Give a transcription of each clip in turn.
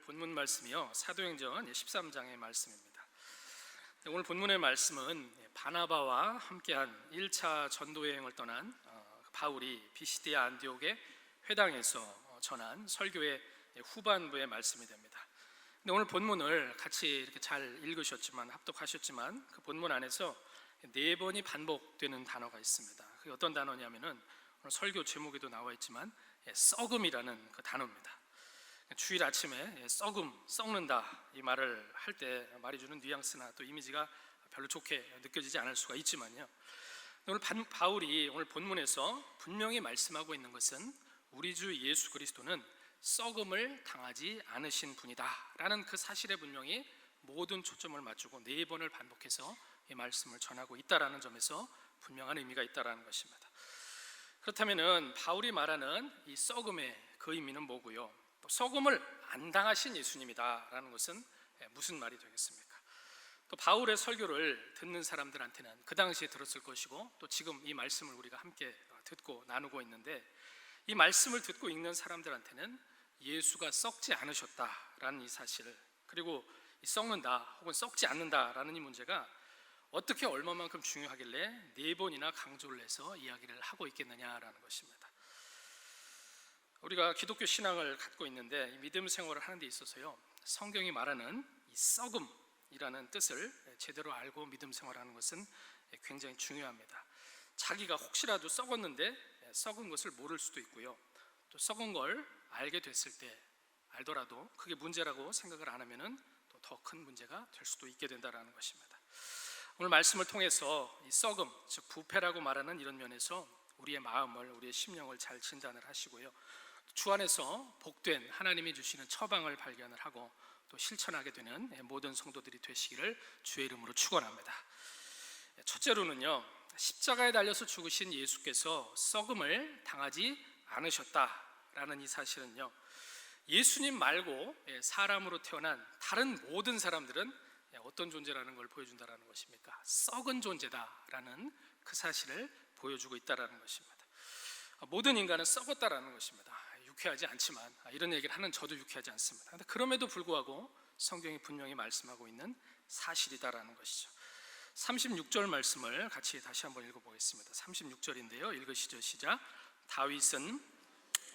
본문 말씀이요, 사도행전 13장의 말씀입니다. 오늘 본문의 말씀은 바나바와 함께한 1차 전도여행을 떠난 바울이 비시디아 안디옥의 회당에서 전한 설교의 후반부의 말씀이 됩니다. 근데 오늘 본문을 같이 이렇게 잘 읽으셨지만, 합독하셨지만, 그 본문 안에서 4번이 반복되는 단어가 있습니다. 그게 어떤 단어냐면은 오늘 설교 제목에도 나와 있지만 썩음이라는 그 단어입니다. 주일 아침에 썩는다 이 말을 할 때 말이 주는 뉘앙스나 또 이미지가 별로 좋게 느껴지지 않을 수가 있지만요, 오늘 바울이 오늘 본문에서 분명히 말씀하고 있는 것은 우리 주 예수 그리스도는 썩음을 당하지 않으신 분이다 라는 그 사실에 분명히 모든 초점을 맞추고 4번을 반복해서 이 말씀을 전하고 있다라는 점에서 분명한 의미가 있다라는 것입니다. 그렇다면은 바울이 말하는 이 썩음의 그 의미는 뭐고요? 또 썩음을 안 당하신 예수님이다라는 것은 무슨 말이 되겠습니까? 또 바울의 설교를 듣는 사람들한테는 그 당시에 들었을 것이고, 또 지금 이 말씀을 우리가 함께 듣고 나누고 있는데, 이 말씀을 듣고 읽는 사람들한테는 예수가 썩지 않으셨다라는 이 사실을, 그리고 이 썩는다 혹은 썩지 않는다라는 이 문제가 어떻게 얼마만큼 중요하길래 4번이나 강조를 해서 이야기를 하고 있겠느냐라는 것입니다. 우리가 기독교 신앙을 갖고 있는데 이 믿음 생활을 하는 데 있어서요, 성경이 말하는 이 썩음이라는 뜻을 제대로 알고 믿음 생활하는 것은 굉장히 중요합니다. 자기가 혹시라도 썩었는데 썩은 것을 모를 수도 있고요, 또 썩은 걸 알게 됐을 때 알더라도 그게 문제라고 생각을 안 하면은 또 더 큰 문제가 될 수도 있게 된다라는 것입니다. 오늘 말씀을 통해서 이 썩음, 즉 부패라고 말하는 이런 면에서 우리의 마음을, 우리의 심령을 잘 진단을 하시고요, 주 안에서 복된 하나님이 주시는 처방을 발견을 하고 또 실천하게 되는 모든 성도들이 되시기를 주의 이름으로 축원합니다. 첫째로는요, 십자가에 달려서 죽으신 예수께서 썩음을 당하지 않으셨다라는 이 사실은요, 예수님 말고 사람으로 태어난 다른 모든 사람들은 어떤 존재라는 걸 보여준다라는 것입니까? 썩은 존재다라는 그 사실을 보여주고 있다라는 것입니다. 모든 인간은 썩었다라는 것입니다. 유쾌하지 않지만, 이런 얘기를 하는 저도 유쾌하지 않습니다. 그런데 그럼에도 불구하고 성경이 분명히 말씀하고 있는 사실이다라는 것이죠. 36절 말씀을 같이 다시 한번 읽어보겠습니다. 36절인데요, 읽으시죠. 시작. 다윗은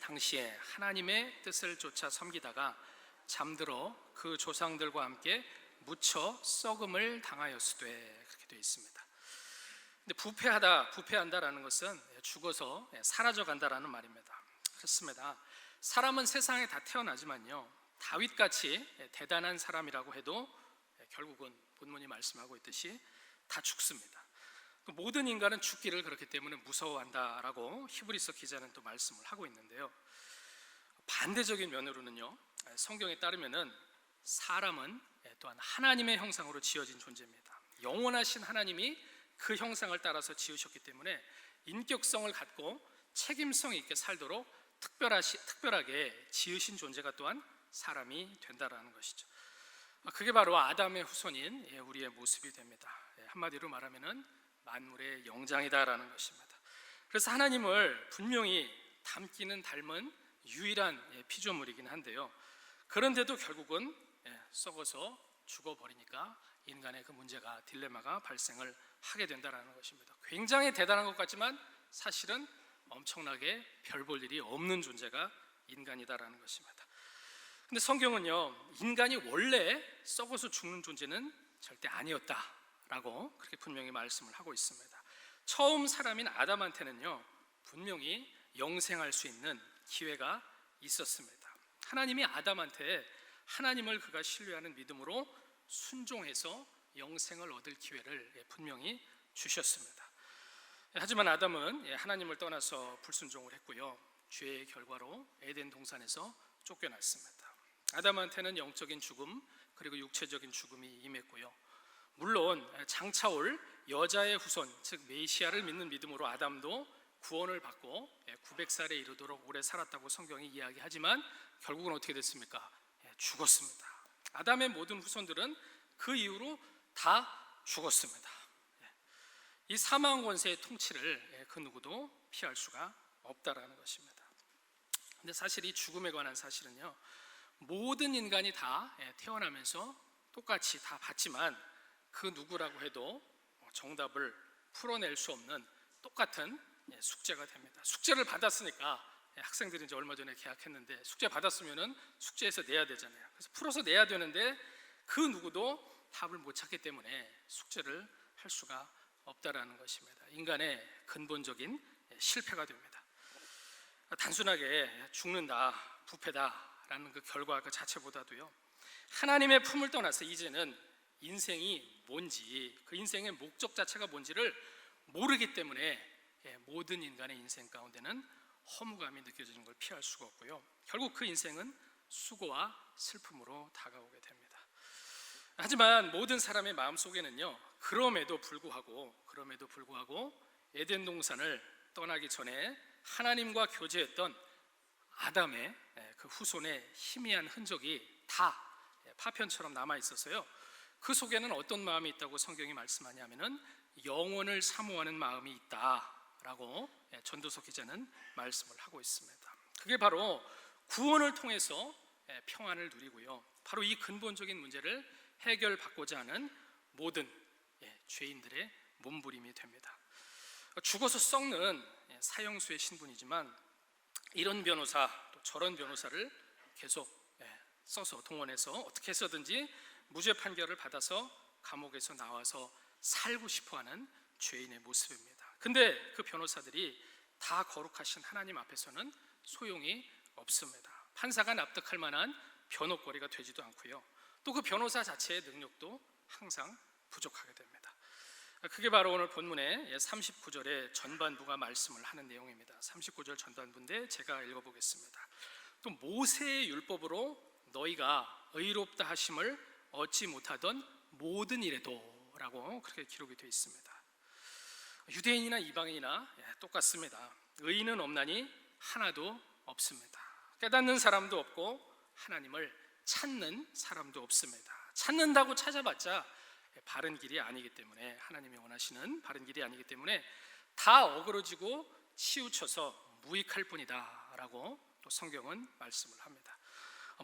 당시에 하나님의 뜻을 쫓아 섬기다가 잠들어 그 조상들과 함께 묻혀 썩음을 당하였으되, 그렇게 되어 있습니다. 근데 부패한다라는 것은 죽어서 사라져간다라는 말입니다. 그렇습니다. 사람은 세상에 다 태어나지만요, 다윗같이 대단한 사람이라고 해도 결국은 본문이 말씀하고 있듯이 다 죽습니다. 모든 인간은 죽기를 그렇기 때문에 무서워한다라고 히브리서 기자는 또 말씀을 하고 있는데요, 반대적인 면으로는요, 성경에 따르면은 사람은 또한 하나님의 형상으로 지어진 존재입니다. 영원하신 하나님이 그 형상을 따라서 지으셨기 때문에 인격성을 갖고 책임성 있게 살도록 특별하게 지으신 존재가 또한 사람이 된다라는 것이죠. 그게 바로 아담의 후손인 우리의 모습이 됩니다. 한마디로 말하면은 만물의 영장이다라는 것입니다. 그래서 하나님을 분명히 닮은 유일한 피조물이긴 한데요, 그런데도 결국은 썩어서 죽어버리니까 인간의 그 문제가, 딜레마가 발생을 하게 된다는 것입니다. 굉장히 대단한 것 같지만 사실은 엄청나게 별 볼 일이 없는 존재가 인간이다라는 것입니다. 근데 성경은요, 인간이 원래 썩어서 죽는 존재는 절대 아니었다라고 그렇게 분명히 말씀을 하고 있습니다. 처음 사람인 아담한테는요, 분명히 영생할 수 있는 기회가 있었습니다. 하나님이 아담한테 하나님을 그가 신뢰하는 믿음으로 순종해서 영생을 얻을 기회를 분명히 주셨습니다. 하지만 아담은 하나님을 떠나서 불순종을 했고요, 죄의 결과로 에덴 동산에서 쫓겨났습니다. 아담한테는 영적인 죽음 그리고 육체적인 죽음이 임했고요, 물론 장차 올 여자의 후손, 즉 메시아를 믿는 믿음으로 아담도 구원을 받고 900살에 이르도록 오래 살았다고 성경이 이야기하지만 결국은 어떻게 됐습니까? 죽었습니다. 아담의 모든 후손들은 그 이후로 다 죽었습니다. 이 사망 권세의 통치를 그 누구도 피할 수가 없다라는 것입니다. 근데 사실 이 죽음에 관한 사실은요, 모든 인간이 다 태어나면서 똑같이 다 받지만 그 누구라고 해도 정답을 풀어낼 수 없는 똑같은 숙제가 됩니다. 숙제를 받았으니까 학생들이 이제 얼마 전에 계약했는데 숙제 받았으면은 숙제에서 내야 되잖아요. 그래서 풀어서 내야 되는데 그 누구도 답을 못 찾기 때문에 숙제를 할 수가 없다라는 것입니다. 인간의 근본적인 실패가 됩니다. 단순하게 죽는다, 부패다라는 그 결과 그 자체보다도요, 하나님의 품을 떠나서 이제는 인생이 뭔지, 그 인생의 목적 자체가 뭔지를 모르기 때문에 모든 인간의 인생 가운데는 허무감이 느껴지는 걸 피할 수가 없고요, 결국 그 인생은 수고와 슬픔으로 다가오게 됩니다. 하지만 모든 사람의 마음속에는요, 그럼에도 불구하고 에덴 동산을 떠나기 전에 하나님과 교제했던 아담의 그 후손의 희미한 흔적이 다 파편처럼 남아 있어서요, 그 속에는 어떤 마음이 있다고 성경이 말씀하냐면은 영혼을 사모하는 마음이 있다라고 전도서 기자는 말씀을 하고 있습니다. 그게 바로 구원을 통해서 평안을 누리고요, 바로 이 근본적인 문제를 해결받고자 하는 모든 죄인들의 몸부림이 됩니다. 죽어서 썩는 사형수의 신분이지만 이런 변호사 또 저런 변호사를 계속 써서 동원해서 어떻게 해서든지 무죄 판결을 받아서 감옥에서 나와서 살고 싶어하는 죄인의 모습입니다. 근데 그 변호사들이 다 거룩하신 하나님 앞에서는 소용이 없습니다. 판사가 납득할 만한 변호거리가 되지도 않고요, 또 그 변호사 자체의 능력도 항상 부족하게 됩니다. 그게 바로 오늘 본문의 39절의 전반부가 말씀을 하는 내용입니다. 39절 전반부인데 제가 읽어보겠습니다. 또 모세의 율법으로 너희가 의롭다 하심을 얻지 못하던 모든 일에도 라고 그렇게 기록이 되어 있습니다. 유대인이나 이방인이나 똑같습니다. 의인은 없나니 하나도 없습니다. 깨닫는 사람도 없고 하나님을 찾는 사람도 없습니다. 찾는다고 찾아봤자 바른 길이 아니기 때문에, 하나님이 원하시는 바른 길이 아니기 때문에 다 어그러지고 치우쳐서 무익할 뿐이다 라고 또 성경은 말씀을 합니다.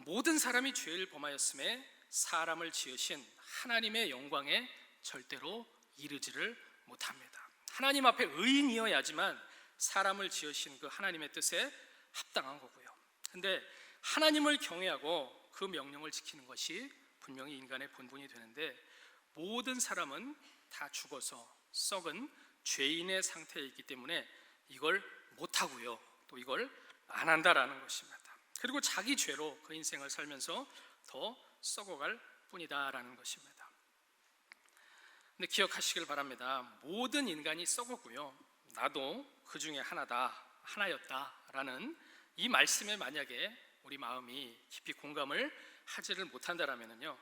모든 사람이 죄를 범하였음에 사람을 지으신 하나님의 영광에 절대로 이르지를 못합니다. 하나님 앞에 의인이어야지만 사람을 지으신 그 하나님의 뜻에 합당한 거고요, 근데 하나님을 경외하고 그 명령을 지키는 것이 분명히 인간의 본분이 되는데, 모든 사람은 다 죽어서 썩은 죄인의 상태에 있기 때문에 이걸 못하고요, 또 이걸 안 한다라는 것입니다. 그리고 자기 죄로 그 인생을 살면서 더 썩어갈 뿐이다라는 것입니다. 근데 기억하시길 바랍니다. 모든 인간이 썩었고요, 나도 그 중에 하나였다라는 이 말씀에 만약에 우리 마음이 깊이 공감을 하지를 못한다라면요,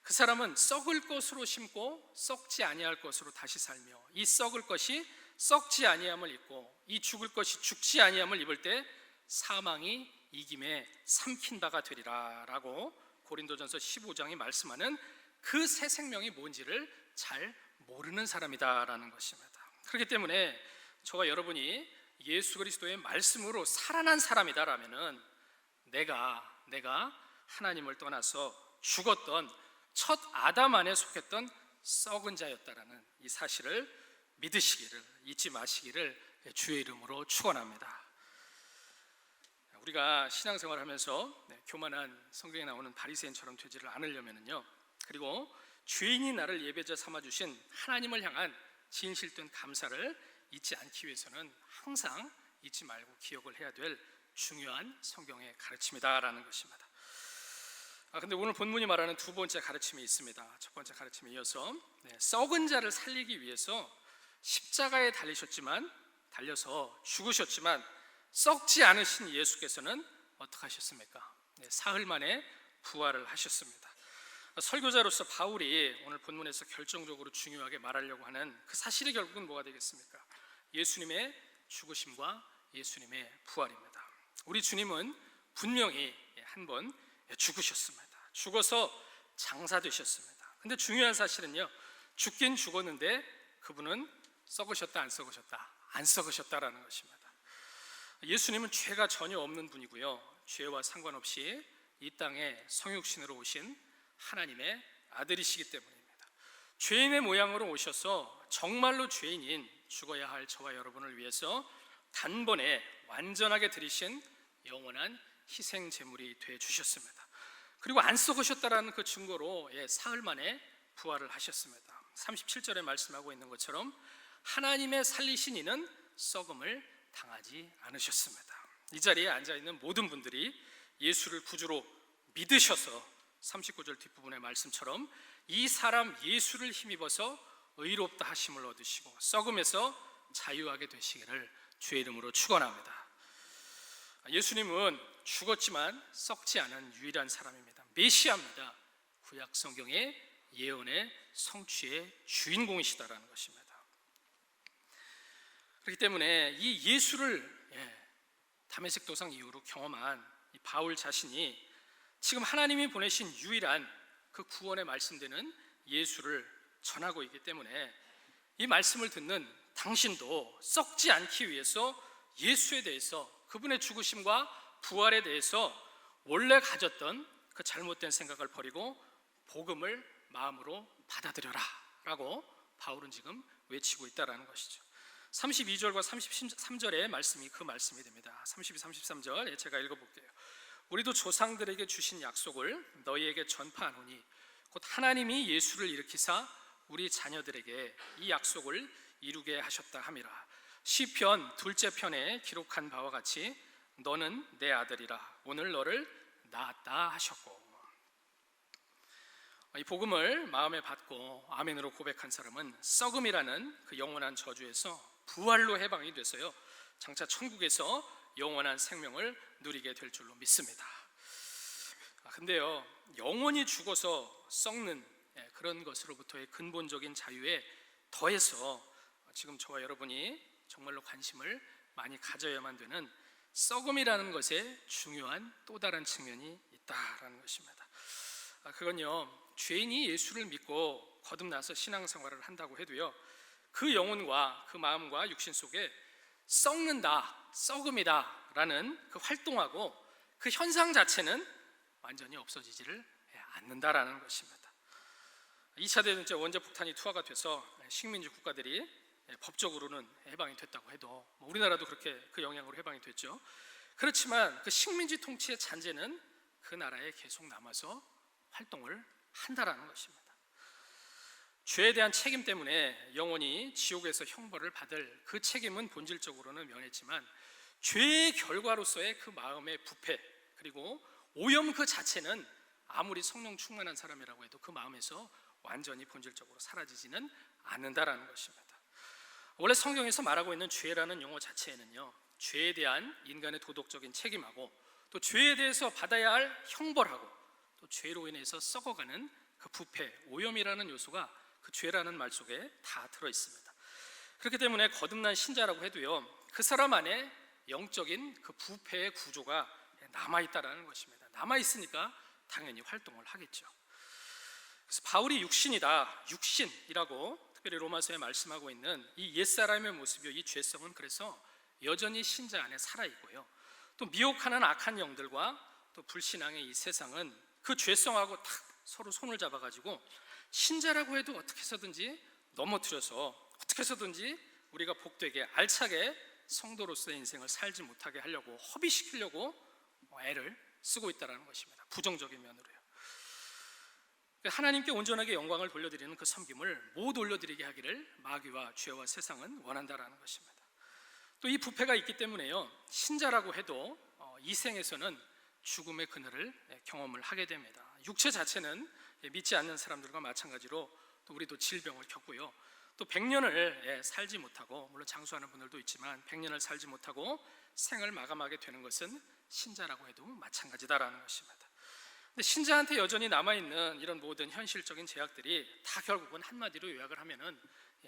그 사람은 썩을 것으로 심고 썩지 아니할 것으로 다시 살며, 이 썩을 것이 썩지 아니함을 입고 이 죽을 것이 죽지 아니함을 입을 때 사망이 이김에 삼킨 바가 되리라 라고 고린도전서 15장이 말씀하는 그 새 생명이 뭔지를 잘 모르는 사람이다라는 것입니다. 그렇기 때문에 저와 여러분이 예수 그리스도의 말씀으로 살아난 사람이다라면은 내가 하나님을 떠나서 죽었던 첫 아담 안에 속했던 썩은 자였다라는 이 사실을 믿으시기를, 잊지 마시기를 주의 이름으로 축원합니다. 우리가 신앙생활을 하면서 교만한 성경에 나오는 바리새인처럼 되지를 않으려면요, 그리고 죄인이 나를 예배자 삼아주신 하나님을 향한 진실된 감사를 잊지 않기 위해서는 항상 잊지 말고 기억을 해야 될 중요한 성경의 가르침이다라는 것입니다. 근데 오늘 본문이 말하는 두 번째 가르침이 있습니다. 첫 번째 가르침에 이어서 썩은 자를 살리기 위해서 십자가에 달려서 죽으셨지만 썩지 않으신 예수께서는 어떻게 하셨습니까? 사흘 만에 부활을 하셨습니다. 설교자로서 바울이 오늘 본문에서 결정적으로 중요하게 말하려고 하는 그 사실이 결국은 뭐가 되겠습니까? 예수님의 죽으심과 예수님의 부활입니다. 우리 주님은 분명히 한번 죽으셨습니다. 죽어서 장사되셨습니다. 근데 중요한 사실은요, 죽긴 죽었는데 그분은 썩으셨다 안 썩으셨다? 안 썩으셨다라는 것입니다. 예수님은 죄가 전혀 없는 분이고요, 죄와 상관없이 이 땅에 성육신으로 오신 하나님의 아들이시기 때문입니다. 죄인의 모양으로 오셔서 정말로 죄인인 죽어야 할 저와 여러분을 위해서 단번에 완전하게 들이신 영원한 희생 제물이 되어 주셨습니다. 그리고 안 썩으셨다라는 그 증거로 사흘 만에 부활을 하셨습니다. 37절에 말씀하고 있는 것처럼 하나님의 살리신 이는 썩음을 당하지 않으셨습니다. 이 자리에 앉아있는 모든 분들이 예수를 구주로 믿으셔서 39절 뒷부분의 말씀처럼 이 사람 예수를 힘입어서 의롭다 하심을 얻으시고 썩음에서 자유하게 되시기를 주의 이름으로 축원합니다. 예수님은 죽었지만 썩지 않은 유일한 사람입니다. 메시아입니다. 구약 성경의 예언의 성취의 주인공이시다라는 것입니다. 그렇기 때문에 이 예수를 다메섹 도상 이후로 경험한 이 바울 자신이 지금 하나님이 보내신 유일한 그 구원의 말씀되는 예수를 전하고 있기 때문에 이 말씀을 듣는 당신도 썩지 않기 위해서 예수에 대해서, 그분의 죽으심과 부활에 대해서 원래 가졌던 그 잘못된 생각을 버리고 복음을 마음으로 받아들여라 라고 바울은 지금 외치고 있다는 것이죠. 32절과 33절의 말씀이 그 말씀이 됩니다. 32, 33절 제가 읽어볼게요. 우리도 조상들에게 주신 약속을 너희에게 전파하노니 곧 하나님이 예수를 일으키사 우리 자녀들에게 이 약속을 이루게 하셨다 함이라. 시편 둘째 편에 기록한 바와 같이 너는 내 아들이라 오늘 너를 낳았다 하셨고, 이 복음을 마음에 받고 아멘으로 고백한 사람은 썩음이라는 그 영원한 저주에서 부활로 해방이 돼서요 장차 천국에서 영원한 생명을 누리게 될 줄로 믿습니다. 근데요 영원히 죽어서 썩는 그런 것으로부터의 근본적인 자유에 더해서 지금 저와 여러분이 정말로 관심을 많이 가져야만 되는 썩음이라는 것에 중요한 또 다른 측면이 있다라는 것입니다. 그건요 죄인이 예수를 믿고 거듭나서 신앙생활을 한다고 해도요 그 영혼과 그 마음과 육신 속에 썩는다, 썩음이다 라는 그 활동하고 그 현상 자체는 완전히 없어지지를 않는다라는 것입니다. 2차 대전제 원자폭탄이 투하가 돼서 식민지 국가들이 법적으로는 해방이 됐다고 해도 우리나라도 그렇게 그 영향으로 해방이 됐죠. 그렇지만 그 식민지 통치의 잔재는 그 나라에 계속 남아서 활동을 한다라는 것입니다. 죄에 대한 책임 때문에 영원히 지옥에서 형벌을 받을 그 책임은 본질적으로는 면했지만 죄의 결과로서의 그 마음의 부패 그리고 오염 그 자체는 아무리 성령 충만한 사람이라고 해도 그 마음에서 완전히 본질적으로 사라지지는 않는다라는 것입니다. 원래 성경에서 말하고 있는 죄라는 용어 자체에는요 죄에 대한 인간의 도덕적인 책임하고 또 죄에 대해서 받아야 할 형벌하고 또 죄로 인해서 썩어가는 그 부패, 오염이라는 요소가 그 죄라는 말 속에 다 들어있습니다. 그렇기 때문에 거듭난 신자라고 해도요 그 사람 안에 영적인 그 부패의 구조가 남아있다라는 것입니다. 남아있으니까 당연히 활동을 하겠죠. 그래서 바울이 육신이다, 육신이라고 특별히 로마서에 말씀하고 있는 이 옛사람의 모습이요 이 죄성은 그래서 여전히 신자 안에 살아있고요 또 미혹하는 악한 영들과 또 불신앙의 이 세상은 그 죄성하고 탁 서로 손을 잡아가지고 신자라고 해도 어떻게 해서든지 넘어뜨려서 어떻게 해서든지 우리가 복되게 알차게 성도로서의 인생을 살지 못하게 하려고 허비시키려고 애를 쓰고 있다는 것입니다. 부정적인 면으로요. 하나님께 온전하게 영광을 돌려드리는 그 섬김을 못 올려드리게 하기를 마귀와 죄와 세상은 원한다라는 것입니다. 또 이 부패가 있기 때문에요 신자라고 해도 이 생에서는 죽음의 그늘을 경험을 하게 됩니다. 육체 자체는 믿지 않는 사람들과 마찬가지로 또 우리도 질병을 겪고요 또 100년을 살지 못하고 물론 장수하는 분들도 있지만 100년을 살지 못하고 생을 마감하게 되는 것은 신자라고 해도 마찬가지다라는 것입니다. 근데 신자한테 여전히 남아있는 이런 모든 현실적인 제약들이 다 결국은 한마디로 요약을 하면은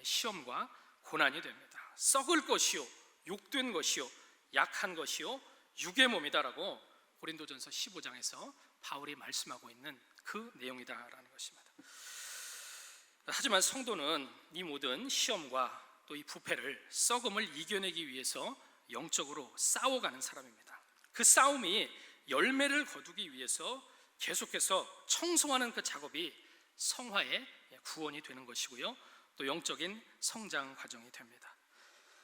시험과 고난이 됩니다. 썩을 것이요 욕된 것이요 약한 것이요 육의 몸이다라고 고린도전서 15장에서 바울이 말씀하고 있는 그 내용이다라는 것입니다. 하지만 성도는 이 모든 시험과 또 이 부패를 썩음을 이겨내기 위해서 영적으로 싸워가는 사람입니다. 그 싸움이 열매를 거두기 위해서 계속해서 청소하는 그 작업이 성화의 구원이 되는 것이고요, 또 영적인 성장 과정이 됩니다.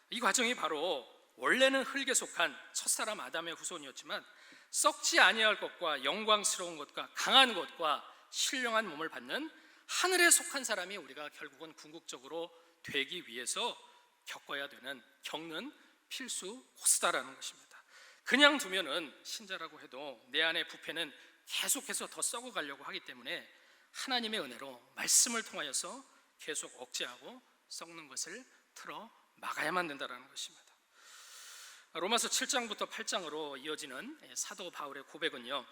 이 과정이 바로 원래는 흙에 속한 첫사람 아담의 후손이었지만 썩지 아니할 것과 영광스러운 것과 강한 것과 신령한 몸을 받는 하늘에 속한 사람이 우리가 결국은 궁극적으로 되기 위해서 겪는 필수 코스다라는 것입니다. 그냥 두면은 신자라고 해도 내 안의 부패는 계속해서 더 썩어가려고 하기 때문에 하나님의 은혜로 말씀을 통하여서 계속 억제하고 썩는 것을 틀어 막아야만 된다는 것입니다. 로마서 7장부터 8장으로 이어지는 사도 바울의 고백은요,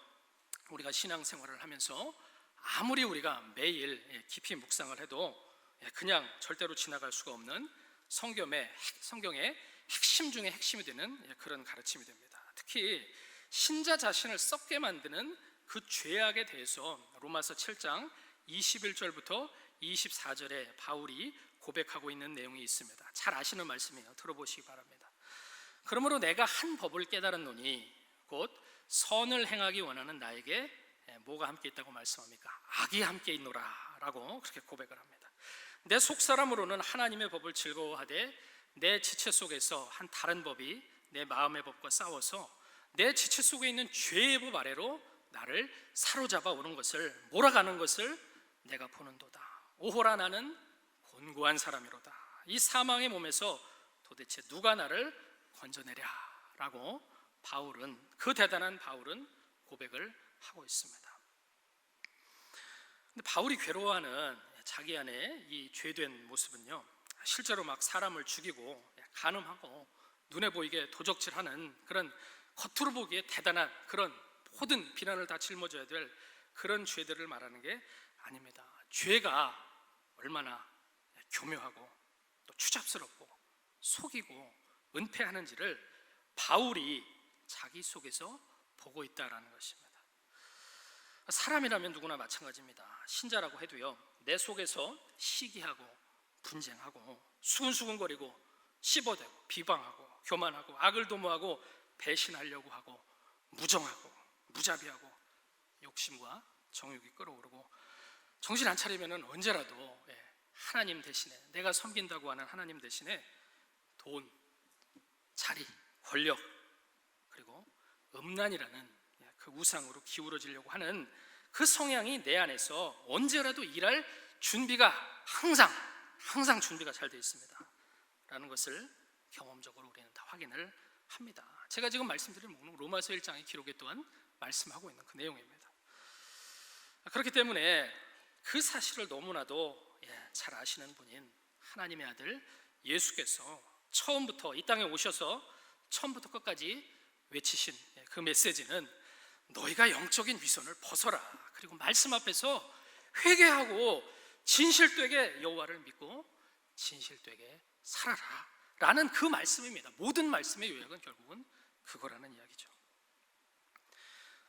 우리가 신앙생활을 하면서 아무리 우리가 매일 깊이 묵상을 해도 그냥 절대로 지나갈 수가 없는 성경의 핵심 중에 핵심이 되는 그런 가르침이 됩니다. 특히 신자 자신을 썩게 만드는 그 죄악에 대해서 로마서 7장 21절부터 24절에 바울이 고백하고 있는 내용이 있습니다. 잘 아시는 말씀이에요. 들어보시기 바랍니다. 그러므로 내가 한 법을 깨달았노니 곧 선을 행하기 원하는 나에게 뭐가 함께 있다고 말씀합니까? 악이 함께 있노라 라고 그렇게 고백을 합니다. 내 속사람으로는 하나님의 법을 즐거워하되 내 지체 속에서 한 다른 법이 내 마음의 법과 싸워서 내 지체 속에 있는 죄의 법 아래로 나를 사로잡아 오는 것을, 몰아가는 것을 내가 보는도다. 오호라, 나는 곤고한 사람이로다. 이 사망의 몸에서 도대체 누가 나를 건져내랴 라고 그 대단한 바울은 고백을 하고 있습니다. 근데 바울이 괴로워하는 자기 안에 이 죄된 모습은요, 실제로 막 사람을 죽이고 간음하고 눈에 보이게 도적질하는 그런 겉으로 보기에 대단한 그런 모든 비난을 다 짊어져야 될 그런 죄들을 말하는 게 아닙니다. 죄가 얼마나 교묘하고 또 추잡스럽고 속이고 은폐하는지를 바울이 자기 속에서 보고 있다라는 것입니다. 사람이라면 누구나 마찬가지입니다. 신자라고 해도요, 내 속에서 시기하고 분쟁하고 수근수근거리고 씹어대고 비방하고 교만하고 악을 도모하고 배신하려고 하고 무정하고 무자비하고 욕심과 정욕이 끌어오르고 정신 안 차리면 언제라도 하나님 대신에, 내가 섬긴다고 하는 하나님 대신에 돈, 자리, 권력, 그리고 음란이라는 그 우상으로 기울어지려고 하는 그 성향이 내 안에서 언제라도 일할 준비가 항상 준비가 잘 되어 있습니다 라는 것을 경험적으로 우리는 다 확인을 합니다. 제가 지금 말씀드린 로마서 1장의 기록에 또한 말씀하고 있는 그 내용입니다. 그렇기 때문에 그 사실을 너무나도 잘 아시는 분인 하나님의 아들 예수께서 처음부터 이 땅에 오셔서 처음부터 끝까지 외치신 그 메시지는 너희가 영적인 위선을 벗어라, 그리고 말씀 앞에서 회개하고 진실되게 여호와를 믿고 진실되게 살아라 라는 그 말씀입니다. 모든 말씀의 요약은 결국은 그거라는 이야기죠.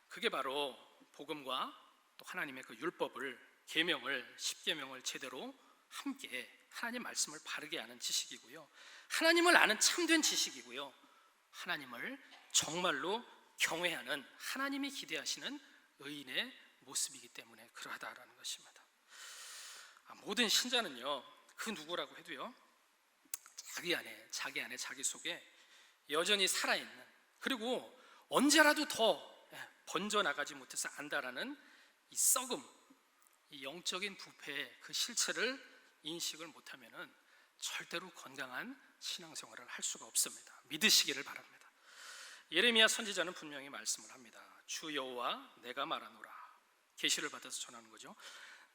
그게 바로 복음과 또 하나님의 그 율법을, 계명을, 십계명을 제대로 함께 하나님 말씀을 바르게 아는 지식이고요, 하나님을 아는 참된 지식이고요, 하나님을 정말로 경외하는, 하나님이 기대하시는 의인의 모습이기 때문에 그러하다라는 것입니다. 모든 신자는요, 그 누구라고 해도요, 자기 안에 자기 속에 여전히 살아있는, 그리고 언제라도 더 번져나가지 못해서 안다라는 이 썩음, 이 영적인 부패의 그 실체를 인식을 못하면은 절대로 건강한 신앙생활을 할 수가 없습니다. 믿으시기를 바랍니다. 예레미야 선지자는 분명히 말씀을 합니다. 주 여호와 내가 말하노라. 계시를 받아서 전하는 거죠.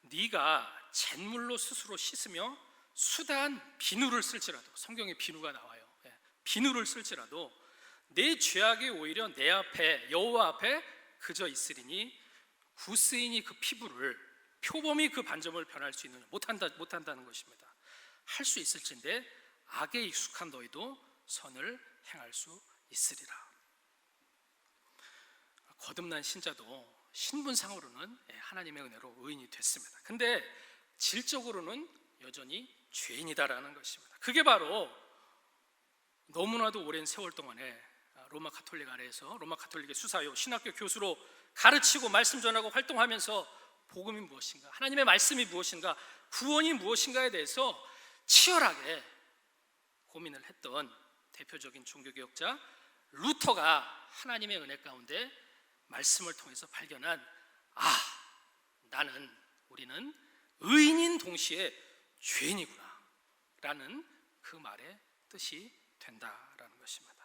네가 잿물로 스스로 씻으며 수다한 비누를 쓸지라도, 성경에 비누가 나와요. 비누를 쓸지라도 내 죄악이 오히려 내 앞에, 여호와 앞에 그저 있으리니 구스인이 그 피부를, 표범이 그 반점을 변할 수 있느냐, 못한다는 것입니다. 할 수 있을진데 악에 익숙한 너희도 선을 행할 수 있으리라. 거듭난 신자도 신분상으로는 하나님의 은혜로 의인이 됐습니다. 근데 질적으로는 여전히 죄인이다라는 것입니다. 그게 바로 너무나도 오랜 세월 동안에 로마 가톨릭 아래에서 로마 가톨릭의 수사요 신학교 교수로 가르치고 말씀 전하고 활동하면서 복음이 무엇인가, 하나님의 말씀이 무엇인가, 구원이 무엇인가에 대해서 치열하게 고민을 했던 대표적인 종교개혁자 루터가 하나님의 은혜 가운데 말씀을 통해서 발견한 우리는 의인인 동시에 죄인이구나 라는 그 말의 뜻이 된다라는 것입니다.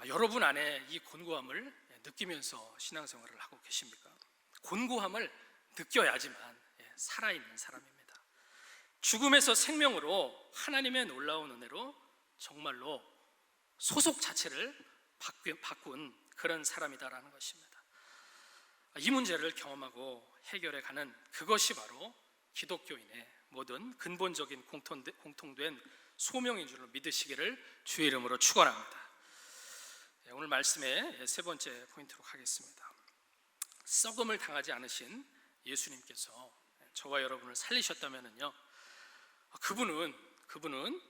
여러분 안에 이 곤고함을 느끼면서 신앙생활을 하고 계십니까? 곤고함을 느껴야지만 살아있는 사람입니다. 죽음에서 생명으로 하나님의 놀라운 은혜로 정말로 소속 자체를 바꾼 그런 사람이다라는 것입니다. 이 문제를 경험하고 해결해가는 그것이 바로 기독교인의 모든 근본적인 공통된 소명인 줄로 믿으시기를 주의 이름으로 축원합니다. 오늘 말씀의 세 번째 포인트로 가겠습니다. 썩음을 당하지 않으신 예수님께서 저와 여러분을 살리셨다면요, 그분은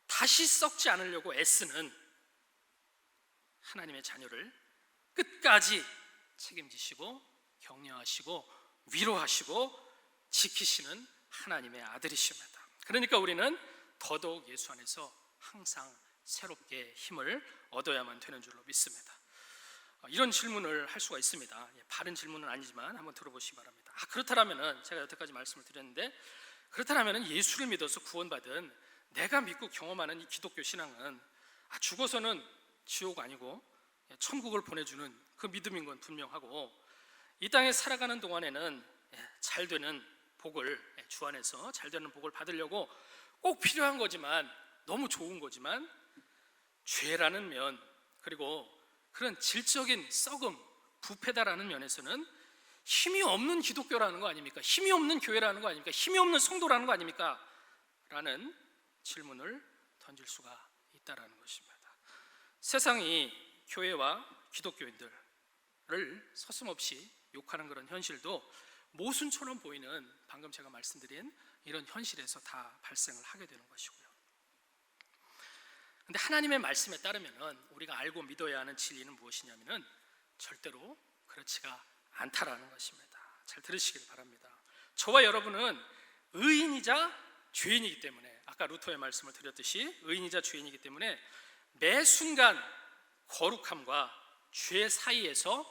다시 썩지 않으려고 애쓰는 하나님의 자녀를 끝까지 책임지시고 격려하시고 위로하시고 지키시는 하나님의 아들이십니다. 그러니까 우리는 더더욱 예수 안에서 항상 새롭게 힘을 얻어야만 되는 줄로 믿습니다. 이런 질문을 할 수가 있습니다. 바른 질문은 아니지만 한번 들어보시기 바랍니다. 그렇다면 제가 여태까지 말씀을 드렸는데, 그렇다면 예수를 믿어서 구원받은 내가 믿고 경험하는 이 기독교 신앙은 죽어서는 지옥 아니고 천국을 보내주는 그 믿음인 건 분명하고, 이 땅에 살아가는 동안에는 잘 되는 복을, 주 안에서 잘 되는 복을 받으려고 꼭 필요한 거지만, 너무 좋은 거지만, 죄라는 면, 그리고 그런 질적인 썩음, 부패다라는 면에서는 힘이 없는 기독교라는 거 아닙니까? 힘이 없는 교회라는 거 아닙니까? 힘이 없는 성도라는 거 아닙니까? 라는 질문을 던질 수가 있다라는 것입니다. 세상이 교회와 기독교인들을 서슴없이 욕하는 그런 현실도 모순처럼 보이는 방금 제가 말씀드린 이런 현실에서 다 발생을 하게 되는 것이고요. 근데 하나님의 말씀에 따르면 우리가 알고 믿어야 하는 진리는 무엇이냐면은 절대로 그렇지가 않다라는 것입니다. 잘 들으시길 바랍니다. 저와 여러분은 의인이자 죄인이기 때문에, 아까 루터의 말씀을 드렸듯이 의인이자 죄인이기 때문에 매 순간 거룩함과 죄 사이에서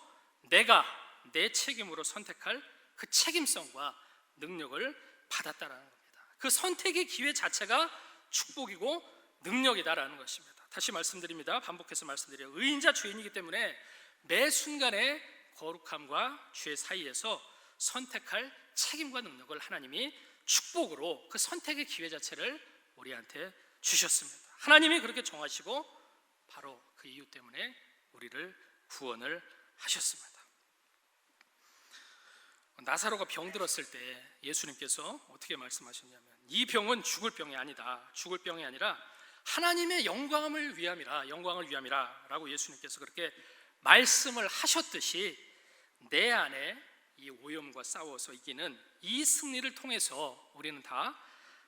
내가 내 책임으로 선택할 그 책임성과 능력을 받았다라는 겁니다. 그 선택의 기회 자체가 축복이고 능력이다라는 것입니다. 다시 말씀드립니다. 반복해서 말씀드려요. 의인자 죄인이기 때문에 매 순간의 거룩함과 죄 사이에서 선택할 책임과 능력을 하나님이 축복으로 그 선택의 기회 자체를 우리한테 주셨습니다. 하나님이 그렇게 정하시고 바로 그 이유 때문에 우리를 구원을 하셨습니다. 나사로가 병들었을 때 예수님께서 어떻게 말씀하셨냐면, 이 병은 죽을 병이 아니다. 죽을 병이 아니라 하나님의 영광을 위함이라 라고 예수님께서 그렇게 말씀을 하셨듯이 내 안에 이 오염과 싸워서 이기는 이 승리를 통해서 우리는 다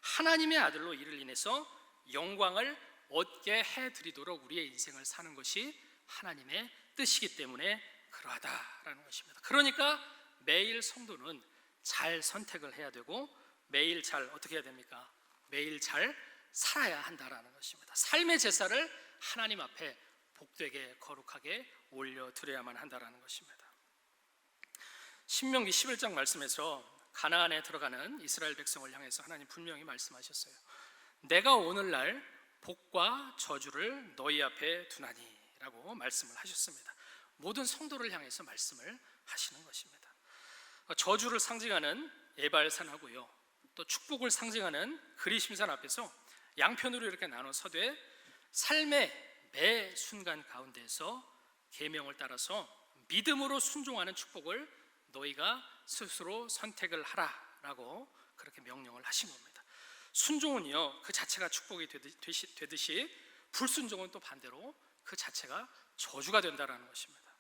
하나님의 아들로 이를 인해서 영광을 얻게 해드리도록 우리의 인생을 사는 것이 하나님의 뜻이기 때문에 그러하다라는 것입니다. 그러니까 매일 성도는 잘 선택을 해야 되고 매일 잘 어떻게 해야 됩니까? 매일 잘 살아야 한다라는 것입니다. 삶의 제사를 하나님 앞에 복되게 거룩하게 올려드려야만 한다라는 것입니다. 신명기 11장 말씀에서 가나안에 들어가는 이스라엘 백성을 향해서 하나님 분명히 말씀하셨어요. 내가 오늘날 복과 저주를 너희 앞에 두나니 라고 말씀을 하셨습니다. 모든 성도를 향해서 말씀을 하시는 것입니다. 저주를 상징하는 에발산하고요, 또 축복을 상징하는 그리심산 앞에서 양편으로 이렇게 나눠 서되 삶의 매 순간 가운데에서 계명을 따라서 믿음으로 순종하는 축복을 너희가 스스로 선택을 하라라고 그렇게 명령을 하신 겁니다. 순종은요 그 자체가 축복이 되듯이 불순종은 또 반대로 그 자체가 저주가 된다라는 것입니다.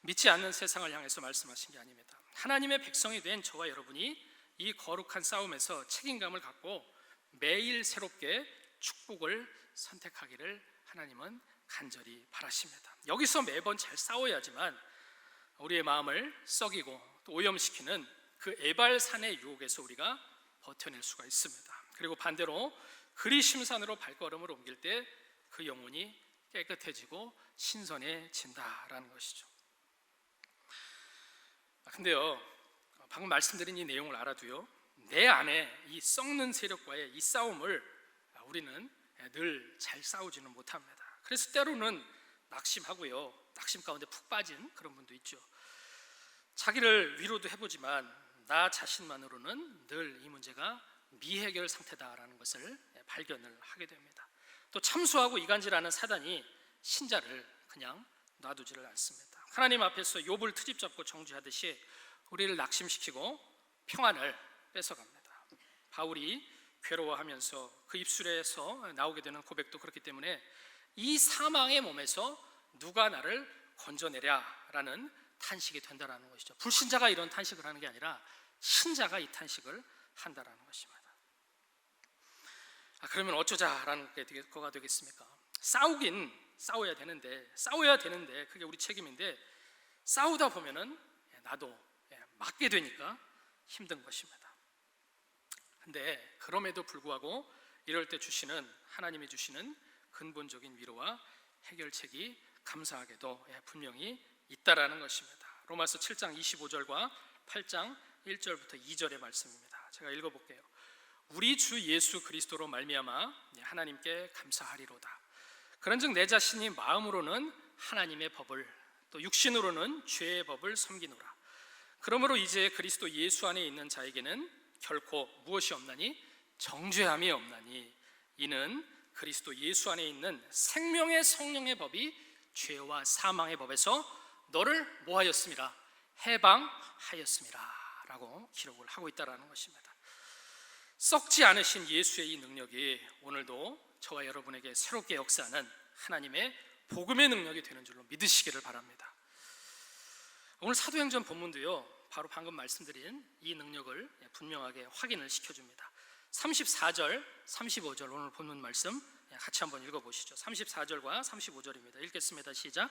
믿지 않는 세상을 향해서 말씀하신 게 아닙니다. 하나님의 백성이 된 저와 여러분이 이 거룩한 싸움에서 책임감을 갖고 매일 새롭게 축복을 선택하기를 하나님은 간절히 바라십니다. 여기서 매번 잘 싸워야지만 우리의 마음을 썩이고 또 오염시키는 그 에발산의 유혹에서 우리가 버텨낼 수가 있습니다. 그리고 반대로 그리심산으로 발걸음을 옮길 때 그 영혼이 깨끗해지고 신선해진다라는 것이죠. 근데요, 방금 말씀드린 이 내용을 알아도요, 내 안에 이 썩는 세력과의 이 싸움을 우리는 늘 잘 싸우지는 못합니다. 그래서 때로는 낙심하고요, 낙심 가운데 푹 빠진 그런 분도 있죠. 자기를 위로도 해보지만 나 자신만으로는 늘 이 문제가 미해결 상태다라는 것을 발견을 하게 됩니다. 또 참수하고 이간질하는 사단이 신자를 그냥 놔두지를 않습니다. 하나님 앞에서 욥을 트집 잡고 정죄하듯이 우리를 낙심시키고 평안을 뺏어갑니다. 바울이 괴로워하면서 그 입술에서 나오게 되는 고백도 그렇기 때문에 이 사망의 몸에서 누가 나를 건져내랴라는 탄식이 된다라는 것이죠. 불신자가 이런 탄식을 하는 게 아니라 신자가 이 탄식을 한다라는 것입니다. 그러면 어쩌자라는 거가 되겠습니까? 싸우긴 싸워야 되는데 그게 우리 책임인데 싸우다 보면은 나도 맞게 되니까 힘든 것입니다. 근데 그럼에도 불구하고 이럴 때 하나님이 주시는 근본적인 위로와 해결책이 감사하게도 분명히 있다라는 것입니다. 로마서 7장 25절과 8장 1절부터 2절의 말씀입니다. 제가 읽어볼게요. 우리 주 예수 그리스도로 말미암아 하나님께 감사하리로다. 그런즉 내 자신이 마음으로는 하나님의 법을 또 육신으로는 죄의 법을 섬기노라. 그러므로 이제 그리스도 예수 안에 있는 자에게는 결코 무엇이 없나니 정죄함이 없나니 이는 그리스도 예수 안에 있는 생명의 성령의 법이 죄와 사망의 법에서 너를 뭐하였습니다? 해방하였습니다 라고 기록을 하고 있다는 것입니다. 썩지 않으신 예수의 이 능력이 오늘도 저와 여러분에게 새롭게 역사하는 하나님의 복음의 능력이 되는 줄로 믿으시기를 바랍니다. 오늘 사도행전 본문도요, 바로 방금 말씀드린 이 능력을 분명하게 확인을 시켜줍니다. 34절, 35절 오늘 본문 말씀 같이 한번 읽어보시죠. 34절과 35절입니다. 읽겠습니다. 시작.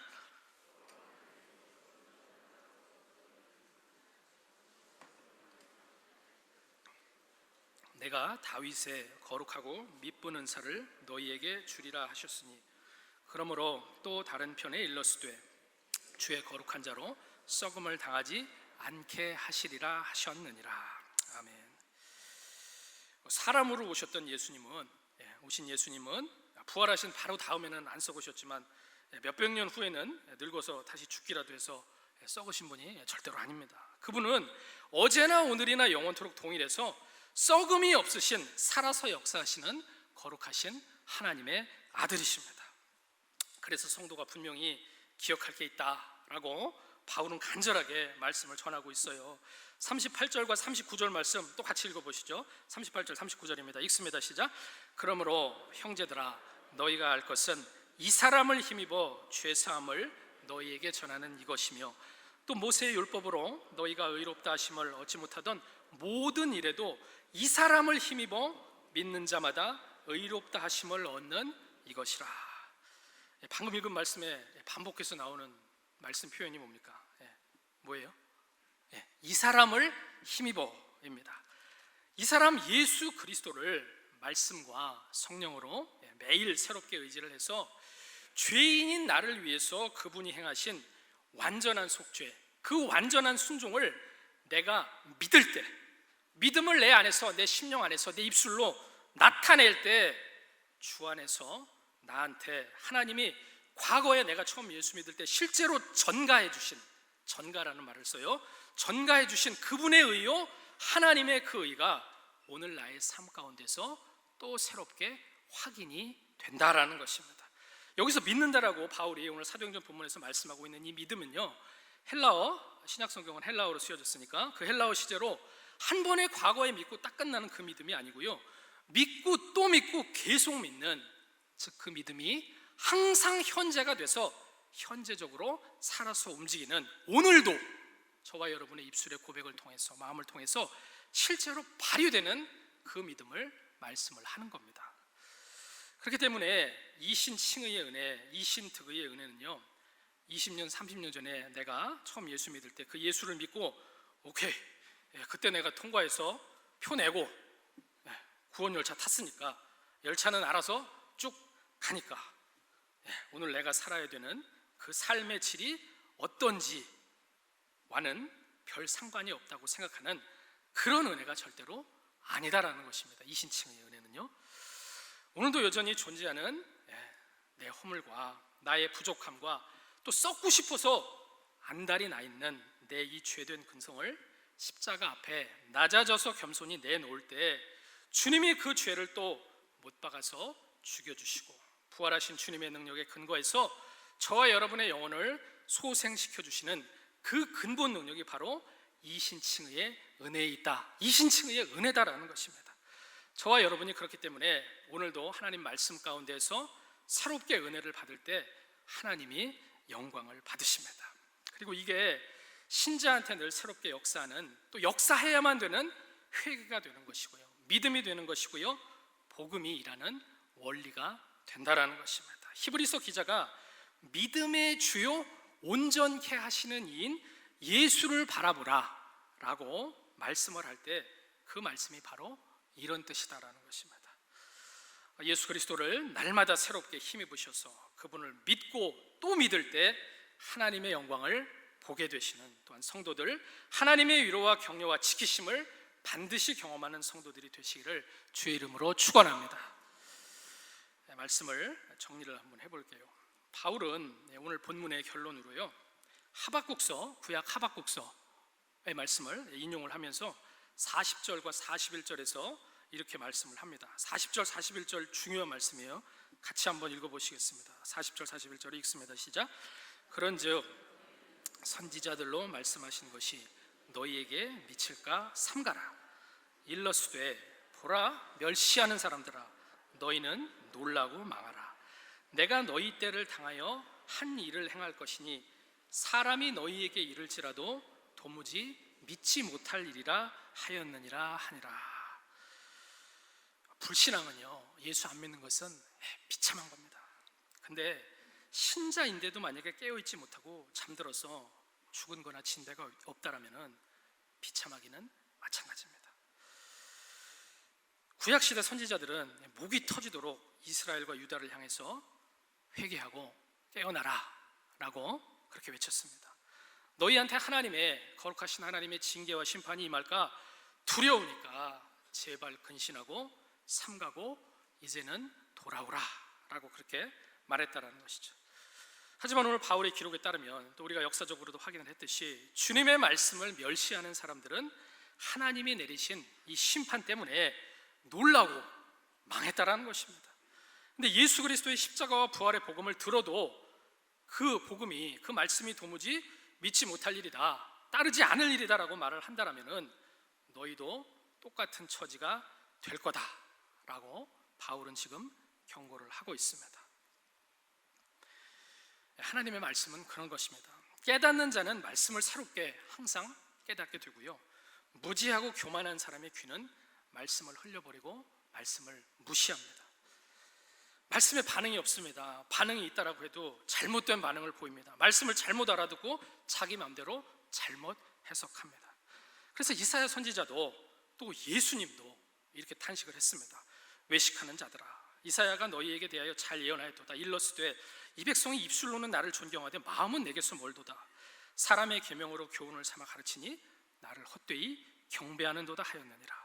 내가 다윗의 거룩하고 미쁜 은사를 너희에게 주리라 하셨으니 그러므로 또 다른 편에 일러스되 주의 거룩한 자로 썩음을 당하지 않게 하시리라 하셨느니라. 아멘. 사람으로 오신 예수님은 부활하신 바로 다음에는 안 썩으셨지만 몇백 년 후에는 늙어서 다시 죽기라도 해서 썩으신 분이 절대로 아닙니다. 그분은 어제나 오늘이나 영원토록 동일해서 썩음이 없으신, 살아서 역사하시는 거룩하신 하나님의 아들이십니다. 그래서 성도가 분명히 기억할 게 있다라고 바울은 간절하게 말씀을 전하고 있어요. 38절과 39절 말씀 또 같이 읽어보시죠. 38절 39절입니다. 읽습니다. 시작. 그러므로 형제들아 너희가 알 것은 이 사람을 힘입어 죄사함을 너희에게 전하는 이것이며 또 모세의 율법으로 너희가 의롭다 하심을 얻지 못하던 모든 일에도 이 사람을 힘입어 믿는 자마다 의롭다 하심을 얻는 이것이라. 방금 읽은 말씀에 반복해서 나오는 말씀 표현이 뭡니까? 뭐예요? 이 사람을 힘입어입니다. 이 사람 예수 그리스도를 말씀과 성령으로 매일 새롭게 의지를 해서 죄인인 나를 위해서 그분이 행하신 완전한 속죄, 그 완전한 순종을 내가 믿을 때, 믿음을 내 안에서, 내 심령 안에서, 내 입술로 나타낼 때 주 안에서 나한테 하나님이 과거에 내가 처음 예수 믿을 때 실제로 전가해 주신, 전가라는 말을 써요. 전가해 주신 그분의 의요, 하나님의 그 의가 오늘 나의 삶 가운데서 또 새롭게 확인이 된다라는 것입니다. 여기서 믿는다라고 바울이 오늘 사도행전 본문에서 말씀하고 있는 이 믿음은요, 헬라어, 신약성경은 헬라어로 쓰여졌으니까 그 헬라어 시제로 한 번의 과거에 믿고 딱 끝나는 그 믿음이 아니고요, 믿고 또 믿고 계속 믿는, 즉 그 믿음이 항상 현재가 돼서 현재적으로 살아서 움직이는, 오늘도 저와 여러분의 입술의 고백을 통해서, 마음을 통해서 실제로 발휘되는 그 믿음을 말씀을 하는 겁니다. 그렇기 때문에 이신칭의의 은혜, 이신득의의 은혜는요, 20년, 30년 전에 내가 처음 예수 믿을 때 그 예수를 믿고 오케이, 그때 내가 통과해서 표 내고 구원 열차 탔으니까 열차는 알아서 쭉 가니까 오늘 내가 살아야 되는 그 삶의 질이 어떤지와는 별 상관이 없다고 생각하는 그런 은혜가 절대로 아니다라는 것입니다. 이신칭의 은혜는요, 오늘도 여전히 존재하는 내 허물과 나의 부족함과 또 썩고 싶어서 안달이 나 있는 내 이 죄된 근성을 십자가 앞에 낮아져서 겸손히 내놓을 때 주님이 그 죄를 또 못 박아서 죽여주시고 부활하신 주님의 능력에 근거해서 저와 여러분의 영혼을 소생시켜 주시는 그 근본 능력이 바로 이신칭의의 은혜에 있다, 이신칭의의 은혜다라는 것입니다. 저와 여러분이 그렇기 때문에 오늘도 하나님 말씀 가운데서 새롭게 은혜를 받을 때 하나님이 영광을 받으십니다. 그리고 이게 신자한테 늘 새롭게 역사하는, 또 역사해야만 되는 회개가 되는 것이고요, 믿음이 되는 것이고요, 복음이 일하는 원리가 된다라는 것입니다. 히브리서 기자가 믿음의 주요 온전케 하시는 이인 예수를 바라보라 라고 말씀을 할 때 그 말씀이 바로 이런 뜻이다라는 것입니다. 예수 그리스도를 날마다 새롭게 힘입으셔서 그분을 믿고 또 믿을 때 하나님의 영광을 보게 되시는, 또한 성도들 하나님의 위로와 격려와 지키심을 반드시 경험하는 성도들이 되시기를 주의 이름으로 축원합니다. 말씀을 정리를 한번 해볼게요. 바울은 오늘 본문의 결론으로요, 하박국서, 구약 하박국서의 말씀을 인용을 하면서 40절과 41절에서 이렇게 말씀을 합니다. 40절, 41절 중요한 말씀이에요. 같이 한번 읽어보시겠습니다. 40절, 41절을 읽습니다. 시작. 그런즉 선지자들로 말씀하신 것이 너희에게 미칠까 삼가라. 일러스되 보라, 멸시하는 사람들아, 너희는 놀라고 망하라. 내가 너희 때를 당하여 한 일을 행할 것이니 사람이 너희에게 이를지라도 도무지 믿지 못할 일이라 하였느니라 하니라. 불신앙은요, 예수 안 믿는 것은 비참한 겁니다. 근데 신자인데도 만약에 깨어있지 못하고 잠들어서 죽은 거나 진 데가 없다라면 비참하기는 마찬가지입니다. 구약시대 선지자들은 목이 터지도록 이스라엘과 유다를 향해서 회개하고 깨어나라 라고 그렇게 외쳤습니다. 너희한테 하나님의, 거룩하신 하나님의 징계와 심판이 임할까 두려우니까 제발 근신하고 삼가고 이제는 돌아오라 라고 그렇게 말했다라는 것이죠. 하지만 오늘 바울의 기록에 따르면, 또 우리가 역사적으로도 확인을 했듯이 주님의 말씀을 멸시하는 사람들은 하나님이 내리신 이 심판 때문에 놀라고 망했다라는 것입니다. 근데 예수 그리스도의 십자가와 부활의 복음을 들어도 그 복음이, 그 말씀이 도무지 믿지 못할 일이다, 따르지 않을 일이다라고 말을 한다라면은 너희도 똑같은 처지가 될 거다라고 바울은 지금 경고를 하고 있습니다. 하나님의 말씀은 그런 것입니다. 깨닫는 자는 말씀을 새롭게 항상 깨닫게 되고요, 무지하고 교만한 사람의 귀는 말씀을 흘려버리고 말씀을 무시합니다. 말씀에 반응이 없습니다. 반응이 있다라고 해도 잘못된 반응을 보입니다. 말씀을 잘못 알아듣고 자기 마음대로 잘못 해석합니다. 그래서 이사야 선지자도 또 예수님도 이렇게 탄식을 했습니다. 외식하는 자들아, 이사야가 너희에게 대하여 잘 예언하였도다. 일러스되 이 백성이 입술로는 나를 존경하되 마음은 내게서 멀도다. 사람의 계명으로 교훈을 삼아 가르치니 나를 헛되이 경배하는도다 하였느니라.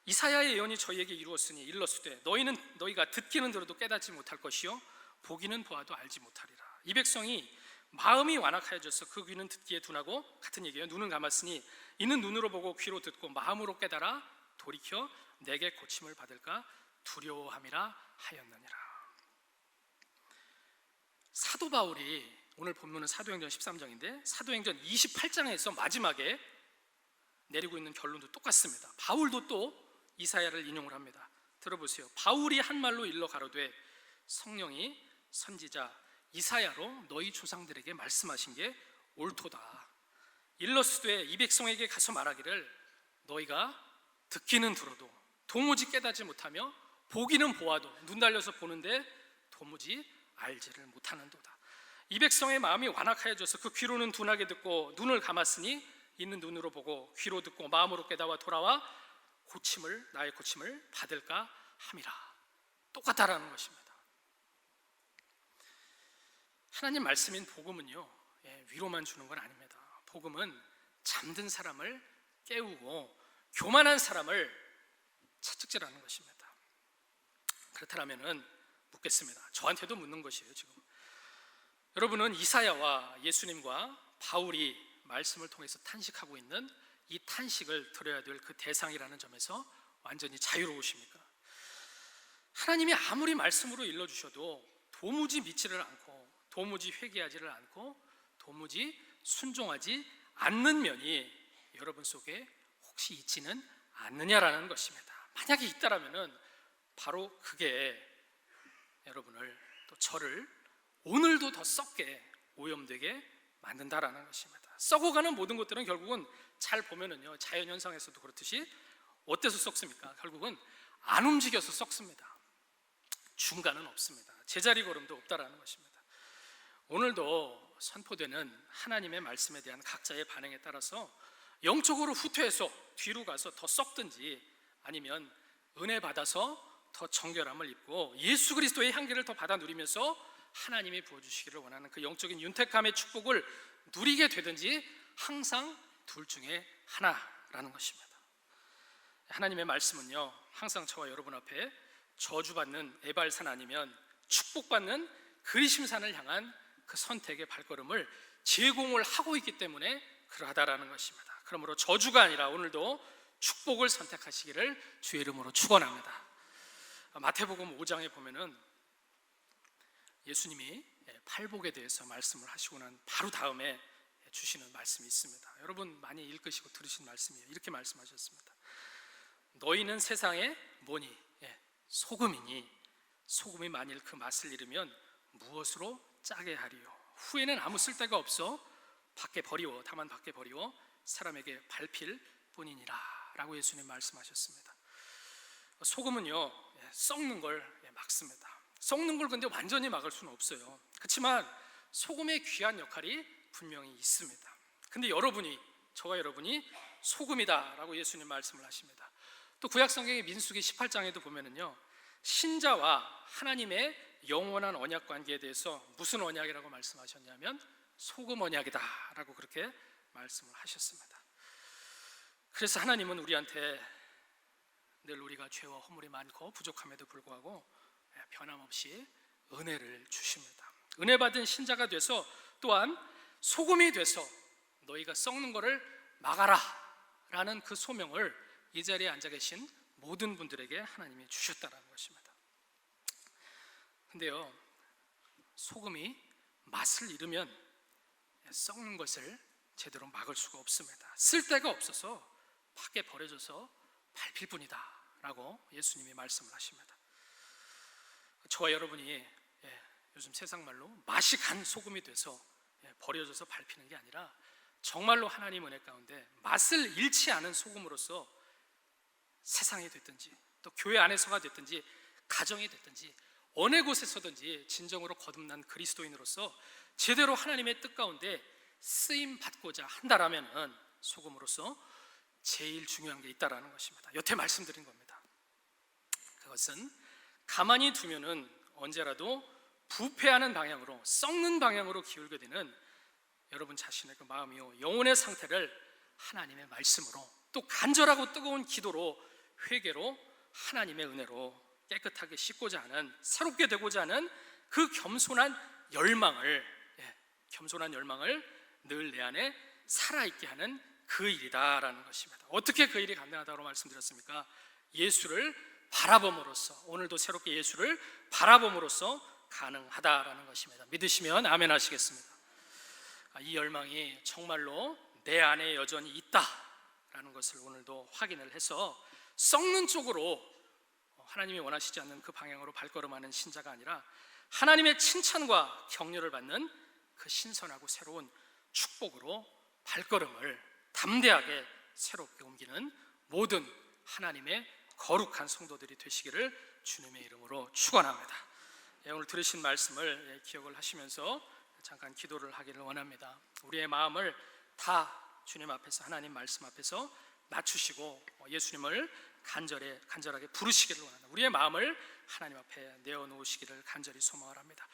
이사야의 예언이 저희에게 이루었으니 일러스되 너희가 듣기는 들어도 깨닫지 못할 것이요 보기는 보아도 알지 못하리라. 이 백성이 마음이 완악하여져서 그 귀는 듣기에 둔하고, 같은 얘기예요. 눈은 감았으니 이는 눈으로 보고 귀로 듣고 마음으로 깨달아 돌이켜 내게 고침을 받을까 두려워함이라 하였느니라. 사도 바울이, 오늘 본문은 사도행전 13장인데 사도행전 28장에서 마지막에 내리고 있는 결론도 똑같습니다. 바울도 또 이사야를 인용을 합니다. 들어보세요. 바울이 한 말로 일러 가로되 성령이 선지자 이사야로 너희 조상들에게 말씀하신 게 옳도다. 일러스되 이 백성에게 가서 말하기를 너희가 듣기는 들어도 도무지 깨닫지 못하며 보기는 보아도 눈 달려서 보는데 도무지 알지를 못하는도다. 이 백성의 마음이 완악하여져서 그 귀로는 둔하게 듣고 눈을 감았으니 있는 눈으로 보고 귀로 듣고 마음으로 깨닫아 돌아와 나의 고침을 받을까 함이라. 똑같다라는 것입니다. 하나님 말씀인 복음은요, 위로만 주는 건 아닙니다. 복음은 잠든 사람을 깨우고 교만한 사람을 채찍질하는 것입니다. 그렇다면 묻겠습니다. 저한테도 묻는 것이에요. 지금 여러분은 이사야와 예수님과 바울이 말씀을 통해서 탄식하고 있는 이 탄식을 들어야 될 그 대상이라는 점에서 완전히 자유로우십니까? 하나님이 아무리 말씀으로 일러주셔도 도무지 믿지를 않고 도무지 회개하지를 않고 도무지 순종하지 않는 면이 여러분 속에 혹시 있지는 않느냐라는 것입니다. 만약에 있다라면은 바로 그게 여러분을 또 저를 오늘도 더 썩게 오염되게 만든다라는 것입니다. 썩어가는 모든 것들은 결국은 잘 보면은요, 자연현상에서도 그렇듯이 어때서 썩습니까? 결국은 안 움직여서 썩습니다. 중간은 없습니다. 제자리 걸음도 없다라는 것입니다. 오늘도 선포되는 하나님의 말씀에 대한 각자의 반응에 따라서 영적으로 후퇴해서 뒤로 가서 더 썩든지 아니면 은혜 받아서 더 정결함을 입고 예수 그리스도의 향기를 더 받아 누리면서 하나님이 부어주시기를 원하는 그 영적인 윤택함의 축복을 누리게 되든지 항상 둘 중에 하나라는 것입니다. 하나님의 말씀은요, 항상 저와 여러분 앞에 저주받는 에발산 아니면 축복받는 그리심산을 향한 그 선택의 발걸음을 제공을 하고 있기 때문에 그러하다라는 것입니다. 그러므로 저주가 아니라 오늘도 축복을 선택하시기를 주의 이름으로 축원합니다. 마태복음 5장에 보면은 예수님이 팔복에 대해서 말씀을 하시고 난 바로 다음에 주시는 말씀이 있습니다. 여러분 많이 읽으시고 들으신 말씀이에요. 이렇게 말씀하셨습니다. 너희는 세상에 뭐니? 소금이니 소금이 만일 그 맛을 잃으면 무엇으로 짜게 하리요? 후에는 아무 쓸데가 없어 다만 밖에 버리워 사람에게 밟힐 뿐이니라 라고 예수님 말씀하셨습니다. 소금은요, 썩는 걸 막습니다. 썩는 걸 근데 완전히 막을 수는 없어요. 그렇지만 소금의 귀한 역할이 분명히 있습니다. 근데 저와 여러분이 소금이다 라고 예수님 말씀을 하십니다. 또 구약성경의 민수기 18장에도 보면은요, 신자와 하나님의 영원한 언약 관계에 대해서 무슨 언약이라고 말씀하셨냐면 소금 언약이다 라고 그렇게 말씀을 하셨습니다. 그래서 하나님은 우리한테 늘 우리가 죄와 허물이 많고 부족함에도 불구하고 변함없이 은혜를 주십니다. 은혜 받은 신자가 돼서 또한 소금이 돼서 너희가 썩는 것을 막아라 라는 그 소명을 이 자리에 앉아 계신 모든 분들에게 하나님이 주셨다는 것입니다. 근데요, 소금이 맛을 잃으면 썩는 것을 제대로 막을 수가 없습니다. 쓸데가 없어서 밖에 버려져서 밟힐 뿐이다 라고 예수님이 말씀을 하십니다. 저와 여러분이 요즘 세상 말로 맛이 간 소금이 돼서 버려져서 밟히는 게 아니라 정말로 하나님 은혜 가운데 맛을 잃지 않은 소금으로서 세상이 됐든지 또 교회 안에서가 됐든지 가정이 됐든지 어느 곳에서든지 진정으로 거듭난 그리스도인으로서 제대로 하나님의 뜻 가운데 쓰임 받고자 한다라면은 소금으로서 제일 중요한 게 있다라는 것입니다. 여태 말씀드린 겁니다. 그것은 가만히 두면은 언제라도 부패하는 방향으로 썩는 방향으로 기울게 되는 여러분 자신의 그 마음이요 영혼의 상태를 하나님의 말씀으로 또 간절하고 뜨거운 기도로 회개로 하나님의 은혜로 깨끗하게 씻고자 하는 새롭게 되고자 하는 그 겸손한 열망을 늘 내 안에 살아있게 하는 그 일이다라는 것입니다. 어떻게 그 일이 가능하다고 말씀드렸습니까? 예수를 바라봄으로써, 오늘도 새롭게 예수를 바라봄으로써 가능하다라는 것입니다. 믿으시면 아멘 하시겠습니다. 이 열망이 정말로 내 안에 여전히 있다라는 것을 오늘도 확인을 해서 썩는 쪽으로 하나님이 원하시지 않는 그 방향으로 발걸음하는 신자가 아니라 하나님의 칭찬과 격려를 받는 그 신선하고 새로운 축복으로 발걸음을 담대하게 새롭게 옮기는 모든 하나님의 거룩한 성도들이 되시기를 주님의 이름으로 축원합니다. 오늘 들으신 말씀을 기억을 하시면서 잠깐 기도를 하기를 원합니다. 우리의 마음을 다 주님 앞에서, 하나님 말씀 앞에서 낮추시고 예수님을 간절하게 부르시기를 원합니다. 우리의 마음을 하나님 앞에 내어놓으시기를 간절히 소망을 합니다.